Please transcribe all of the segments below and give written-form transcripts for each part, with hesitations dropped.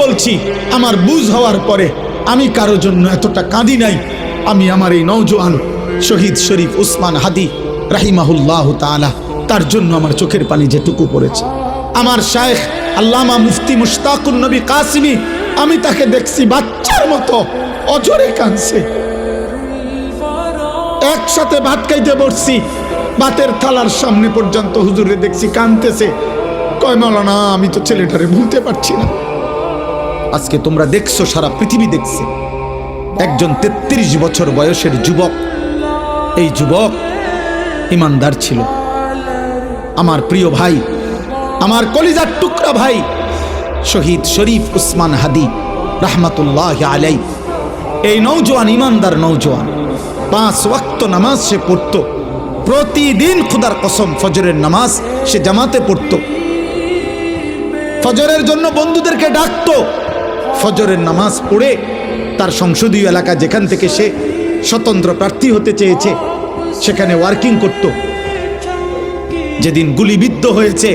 বলছি, আমার বুঝ হওয়ার পরে আমি কারো জন্য এতটা কাঁদি নাই। আমি আমার এই নওজোয়ান শহীদ শরীফ উসমান হাদি রাহিমাহুল্লাহ তাআলা, তার জন্য আমার চোখের পানি যেটুকু পড়েছে। আমার শায়েখ আল্লামা মুফতি মুশতাকুন নবী কাসিমি, আমি তাকে দেখছি বাচ্চার মতো অজরে কাঁদছে। একসাথে ভাত খাইতে বসছি, ভাতের থালার সামনে পর্যন্ত হুজুরে দেখছি কাঁদতেছে। কয় মাওলানা, আমি তো ছেলেটারে ভুলতে পারছি না। আজকে তোমরা দেখছো, সারা পৃথিবী দেখছে, একজন 33 বছর বয়সের যুবক। এই যুবক ইমানদার ছিল। আমার প্রিয় ভাই, আমার কলিজার টুকরা ভাই শহীদ শরীফ উসমান হাদি রাহমাতুল্লাহ আলাইহি, এই নওজোয়ান ইমানদার নওজোয়ান 5 ওয়াক্ত নামাজ সে পড়তো প্রতিদিন। খুদার কসম, ফজরের নামাজ সে জামাতে পড়তো। ফজরের জন্য বন্ধুদেরকে ডাকতো। ফজরের নামাজ পড়ে তার সংসদীয় এলাকা, যেখান থেকে সে স্বতন্ত্র প্রার্থী হতে চেয়েছে, সেখানে ওয়ার্কিং করত। যেদিন গুলিবিদ্ধ হয়েছে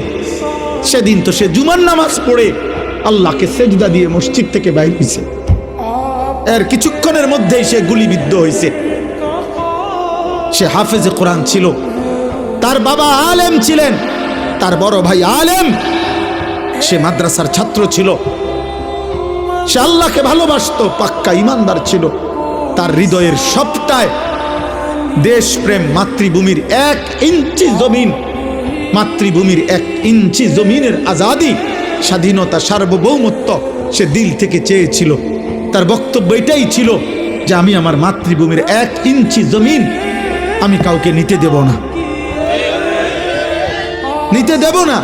সেদিন তো সে জুমার নামাজ পড়ে আল্লাহকে সেজদা দিয়ে মসজিদ থেকে বাইর হয়েছে। এর কিছুক্ষণের মধ্যেই সে গুলিবিদ্ধ হয়েছে। সে হাফেজে কোরআন ছিল, তার বাবা আলেম ছিলেন, তার বড় ভাই আলেম, সে মাদ্রাসার ছাত্র ছিল, সে আল্লাহকে ভালোবাসতো, পাক্কা ইমানদার ছিল। তার হৃদয়ের সবটায় দেশপ্রেম, মাতৃভূমির 1 ইঞ্চি জমিন, মাতৃভূমির 1 ইঞ্চি জমিনের আজাদি, স্বাধীনতা, সার্বভৌমত্ব সে দিল থেকে চেয়েছিল। তার বক্তব্য এটাই ছিল যে আমি আমার মাতৃভূমির 1 ইঞ্চি জমিন আমি কাউকে নিতে দেব না, নিতে দেব না।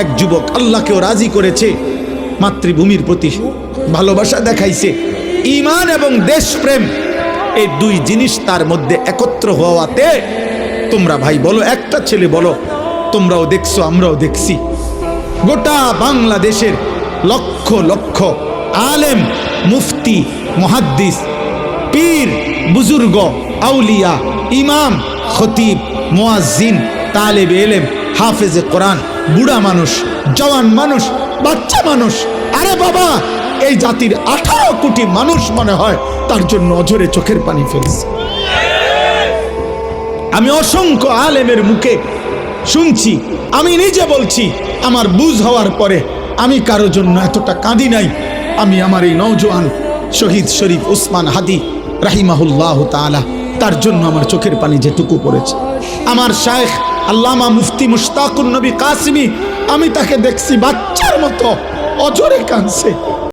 এক যুবক আল্লাহকেও রাজি করেছে, মাতৃভূমির প্রতি ভালোবাসা দেখাইছে। ঈমান এবং দেশপ্রেম, এই 2 জিনিস তার মধ্যে একত্র হওয়াতে, তোমরা ভাই বলো, একটা ছেলে বলো, তোমরাও দেখছো, আমরাও দেখছি, গোটা বাংলাদেশের লক্ষ লক্ষ আলেম, মুফতি, মুহাদ্দিস, পীর, বুজুর্গ, আউলিয়া, ইমাম, খতিব, মুয়াজ্জিন, তালেবে ইলম, হাফেজে কোরআন, বুড়া মানুষ, জওয়ান মানুষ, বাচ্চা মানুষ, আরে বাবা, এই জাতির 18 কোটি মানুষ মনে হয় তার জন্য অঝরে চোখের পানি ফেলছে। আমি অসংখ্য আলেমের মুখে শুনছি, আমি নিজে বলছি, আমার বুঝ হওয়ার পরে আমি কারো জন্য এতটা কাঁদি নাই। আমি আমার এই নওজোয়ান শহীদ শরীফ উসমান হাদি রাহিমাহুল্লাহ তাআলা, তার জন্য আমার চোখের পানি যেটুকু পড়েছে। আমার শায়েখ আল্লামা মুফতি মুশতাকুন নবী কাসিমি, আমি তাকে দেখছি বাচ্চার মতো অঝরে কাঁদছে।